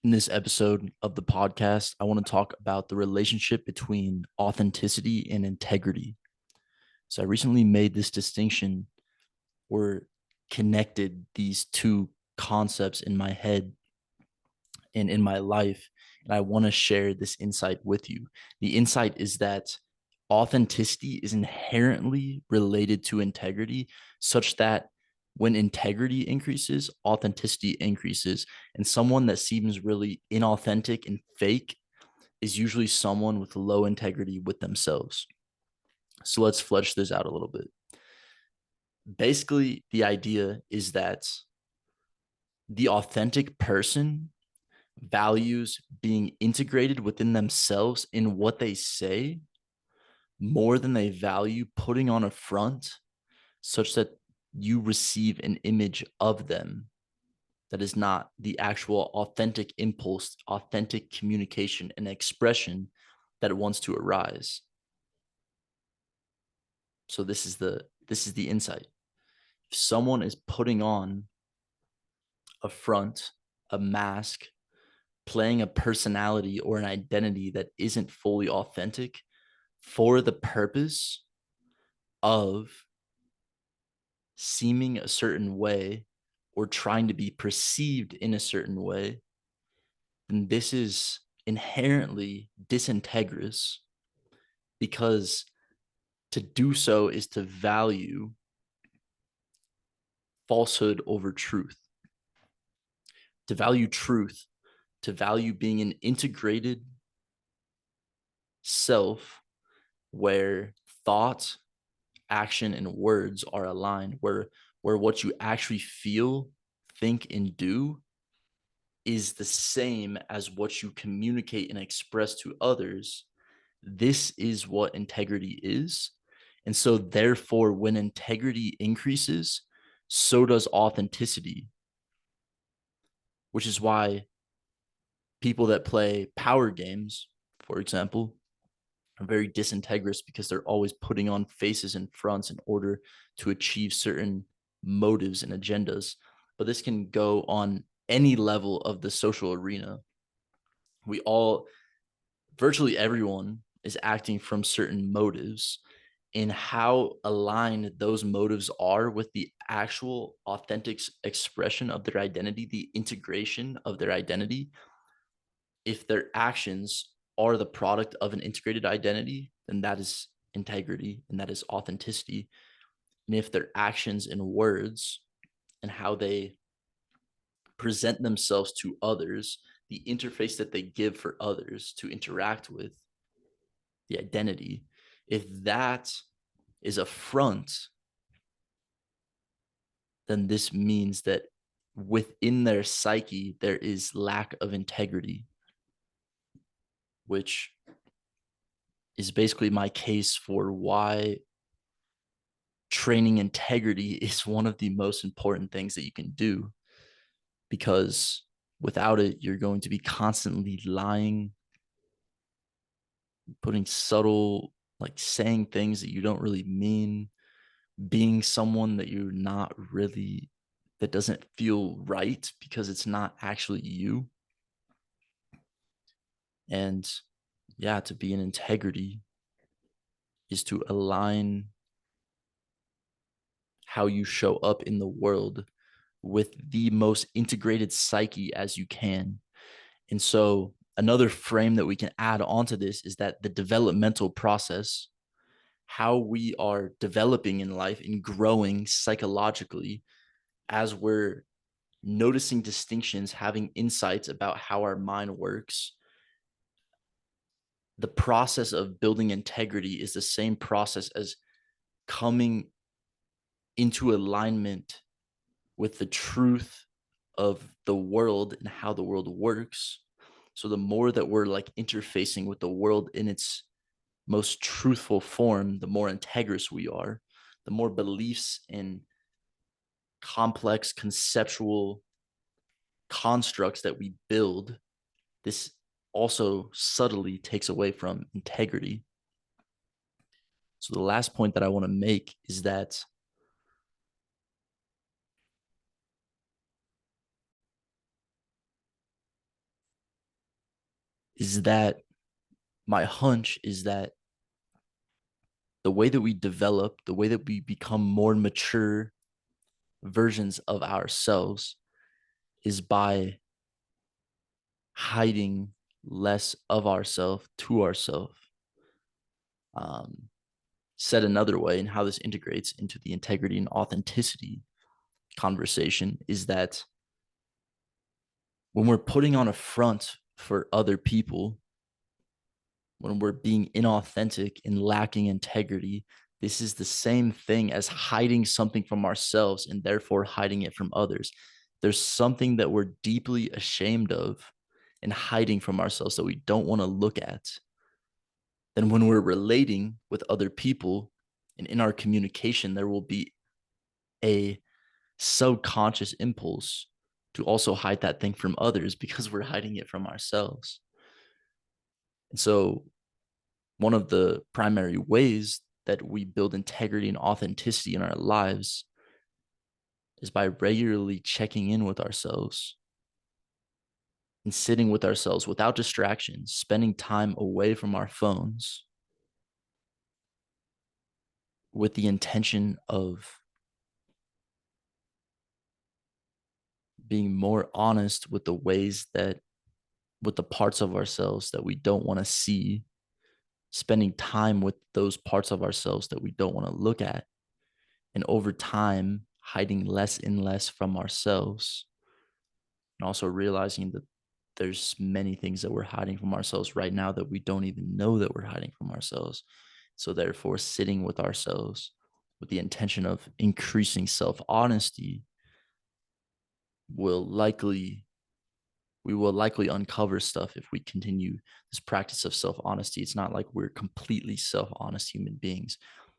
In this episode of the podcast, I want to talk about the relationship between authenticity and integrity. So, I recently made this distinction or connected these two concepts in my head and in my life. And I want to share this insight with you. The insight is that authenticity is inherently related to integrity, such that when integrity increases, authenticity increases. And someone that seems really inauthentic and fake is usually someone with low integrity with themselves. So let's flesh this out a little bit. Basically, the idea is that the authentic person values being integrated within themselves in what they say more than they value putting on a front such that you receive an image of them that is not the actual authentic impulse, authentic communication and expression that it wants to arise. So this is the insight. If someone is putting on a front, a mask, playing a personality or an identity that isn't fully authentic for the purpose of seeming a certain way or trying to be perceived in a certain way, then this is inherently disintegrous, because to do so is to value falsehood over truth, to value truth, to value being an integrated self where thought, action, and words are aligned, where what you actually feel, think, and do is the same as what you communicate and express to others. This is what integrity is. And so, therefore, when integrity increases, so does authenticity, which is why people that play power games, for example, are very disintegrous, because they're always putting on faces and fronts in order to achieve certain motives and agendas. But this can go on any level of the social arena. We all, virtually everyone, is acting from certain motives, and how aligned those motives are with the actual authentic expression of their identity, the integration of their identity. If their actions are the product of an integrated identity, then that is integrity and that is authenticity. And if their actions and words and how they present themselves to others, the interface that they give for others to interact with, the identity, if that is a front, then this means that within their psyche, there is lack of integrity, which is basically my case for why training integrity is one of the most important things that you can do. Because without it, you're going to be constantly lying, putting subtle, like saying things that you don't really mean, being someone that you're not really, that doesn't feel right because it's not actually you. And yeah, to be in integrity is to align how you show up in the world with the most integrated psyche as you can. And so, another frame that we can add onto this is that the developmental process, how we are developing in life and growing psychologically as we're noticing distinctions, having insights about how our mind works. The process of building integrity is the same process as coming into alignment with the truth of the world and how the world works. So the more that we're like interfacing with the world in its most truthful form, the more integrous we are, the more beliefs and complex conceptual constructs that we build. This also subtly takes away from integrity. So the last point that I want to make is that is that my hunch is that the way that we develop, the way that we become more mature versions of ourselves is by hiding less of ourselves to ourselves. Um, Said another way, and how this integrates into the integrity and authenticity conversation is that when we're putting on a front for other people, when we're being inauthentic and lacking integrity, this is the same thing as hiding something from ourselves and therefore hiding it from others. There's something that we're deeply ashamed of and hiding from ourselves that we don't want to look at. Then, when we're relating with other people and in our communication, there will be a subconscious impulse to also hide that thing from others because we're hiding it from ourselves. And so, one of the primary ways that we build integrity and authenticity in our lives is by regularly checking in with ourselves and sitting with ourselves without distractions, spending time away from our phones with the intention of being more honest with the ways that, with the parts of ourselves that we don't want to see, spending time with those parts of ourselves that we don't want to look at, and over time, hiding less and less from ourselves, and also realizing that there's many things that we're hiding from ourselves right now that we don't even know that we're hiding from ourselves. So therefore, sitting with ourselves with the intention of increasing self-honesty will likely we will likely uncover stuff if we continue this practice of self-honesty. It's not like we're completely self-honest human beings.